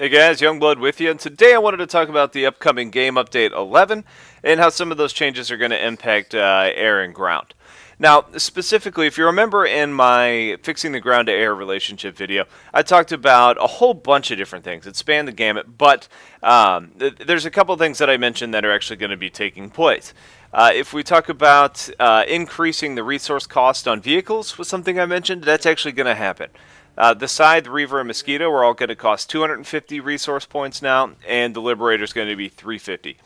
Hey guys, Youngblood with you, and today I wanted to talk about the upcoming game update 11 and how some of those changes are going to impact air and ground. Now, specifically, if you remember in my Fixing the Ground to Air relationship video, I talked about a whole bunch of different things. It spanned the gamut, but there's a couple things that I mentioned that are actually going to be taking place. If we talk about increasing the resource cost on vehicles, was something I mentioned, that's actually going to happen. The Scythe, Reaver, and Mosquito are all going to cost 250 resource points now, and the Liberator is going to be 350.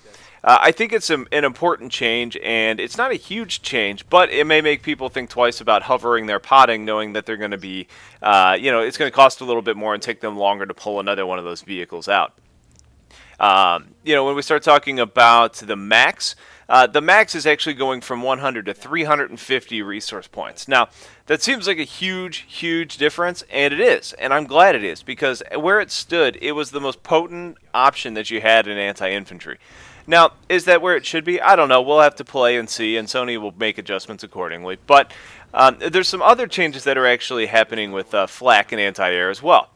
I think it's an important change, and it's not a huge change, but it may make people think twice about hovering their potting, knowing that they're going to be, it's going to cost a little bit more and take them longer to pull another one of those vehicles out. When we start talking about the max is actually going from 100 to 350 resource points. Now, that seems like a huge difference, and it is, and I'm glad it is, because where it stood, it was the most potent option that you had in anti-infantry. Now, is that where it should be? I don't know. We'll have to play and see, and Sony will make adjustments accordingly. But there's some other changes that are actually happening with flak and anti-air as well.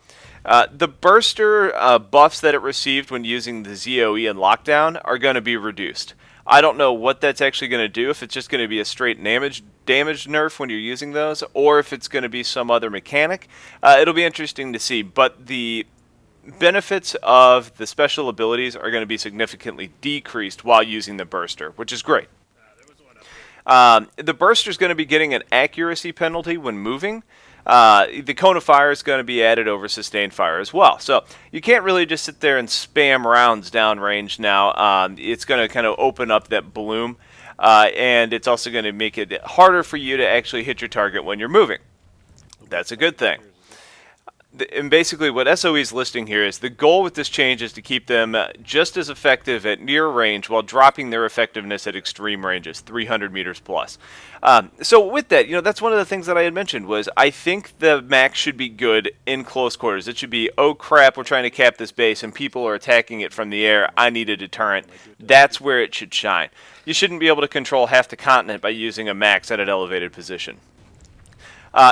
The burster buffs that it received when using the ZOE and lockdown are going to be reduced. I don't know what that's actually going to do, if it's just going to be a straight damage nerf when you're using those, or if it's going to be some other mechanic. It'll be interesting to see, but the benefits of the special abilities are going to be significantly decreased while using the burster, which is great. The burster is going to be getting an accuracy penalty when moving. The cone of fire is going to be added over sustained fire as well. So you can't really just sit there and spam rounds downrange now. It's going to kind of open up that bloom, and it's also going to make it harder for you to actually hit your target when you're moving. That's a good thing. And basically what SOE is listing here is the goal with this change is to keep them just as effective at near range while dropping their effectiveness at extreme ranges, 300 meters plus. So with that, that's one of the things that I had mentioned was I think the max should be good in close quarters. It should be, oh crap, we're trying to cap this base and people are attacking it from the air. I need a deterrent. That's where it should shine. You shouldn't be able to control half the continent by using a max at an elevated position.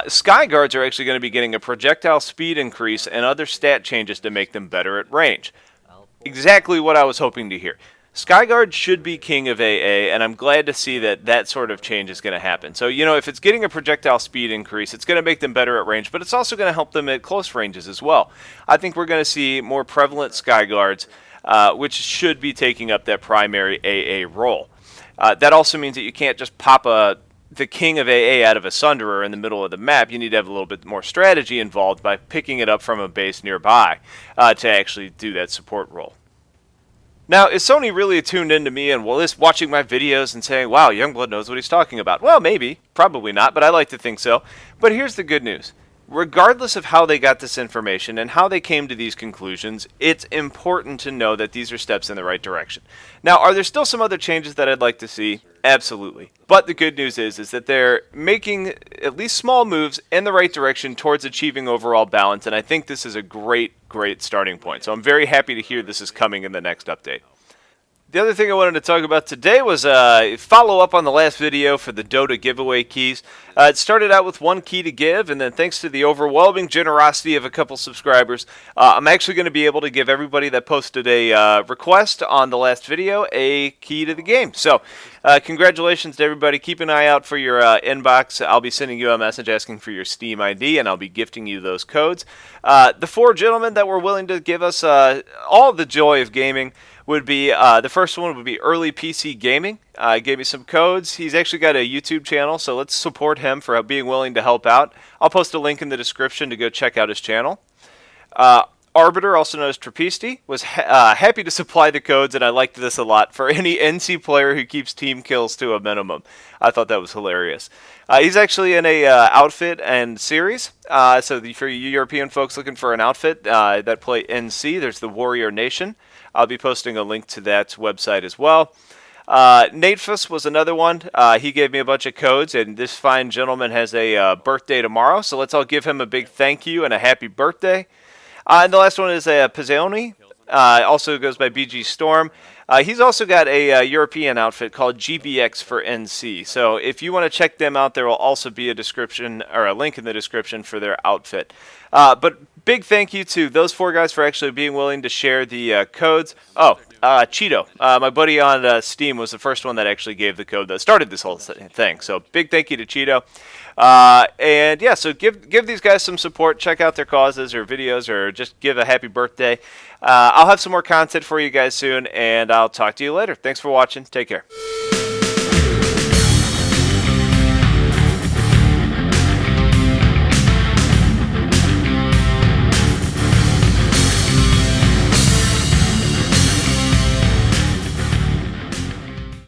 Sky Guards are actually going to be getting a projectile speed increase and other stat changes to make them better at range. Exactly what I was hoping to hear. Sky Guard should be king of AA, and I'm glad to see that sort of change is going to happen. So, if it's getting a projectile speed increase, it's going to make them better at range, but it's also going to help them at close ranges as well. I think we're going to see more prevalent Sky Guards, which should be taking up that primary AA role. That also means that you can't just pop the king of AA out of a Sunderer in the middle of the map. You need to have a little bit more strategy involved by picking it up from a base nearby to actually do that support role. Now, is Sony really tuned into me and watching my videos and saying, wow, Youngblood knows what he's talking about? Well, maybe. Probably not, but I like to think so. But here's the good news. Regardless of how they got this information and how they came to these conclusions, it's important to know that these are steps in the right direction. Now, are there still some other changes that I'd like to see? Absolutely. But the good news is that they're making at least small moves in the right direction towards achieving overall balance, and I think this is a great starting point. So I'm very happy to hear this is coming in the next update. The other thing I wanted to talk about today was follow up on the last video for the DOTA Giveaway keys. It started out with one key to give, and then thanks to the overwhelming generosity of a couple subscribers, I'm actually going to be able to give everybody that posted a request on the last video a key to the game. So congratulations to everybody. Keep an eye out for your inbox. I'll be sending you a message asking for your Steam ID, and I'll be gifting you those codes. The four gentlemen that were willing to give us all the joy of gaming would be, the first one would be EarlyPCGaming. Gave me some codes. He's actually got a YouTube channel, so let's support him for being willing to help out. I'll post a link in the description to go check out his channel. Arbiter, also known as Trapisti, was happy to supply the codes, and I liked this a lot, for any NC player who keeps team kills to a minimum. I thought that was hilarious. He's actually in a outfit and Ceres, so for you European folks looking for an outfit that play NC, there's the Warrior Nation. I'll be posting a link to that website as well. Natefous was another one. He gave me a bunch of codes, and this fine gentleman has a birthday tomorrow, so let's all give him a big thank you and a happy birthday. And the last one is Pazzoni. Also goes by BGstorm. He's also got a European outfit called GBX for NC. So if you want to check them out, there will also be a description or a link in the description for their outfit. But big thank you to those 4 guys for actually being willing to share the codes. Oh, Cheeto, my buddy on Steam, was the first one that actually gave the code that started this whole thing. So big thank you to Cheeto. And yeah, so give these guys some support. Check out their causes or videos, or just give a happy birthday. I'll have some more content for you guys soon, and I'll talk to you later. Thanks for watching. Take care.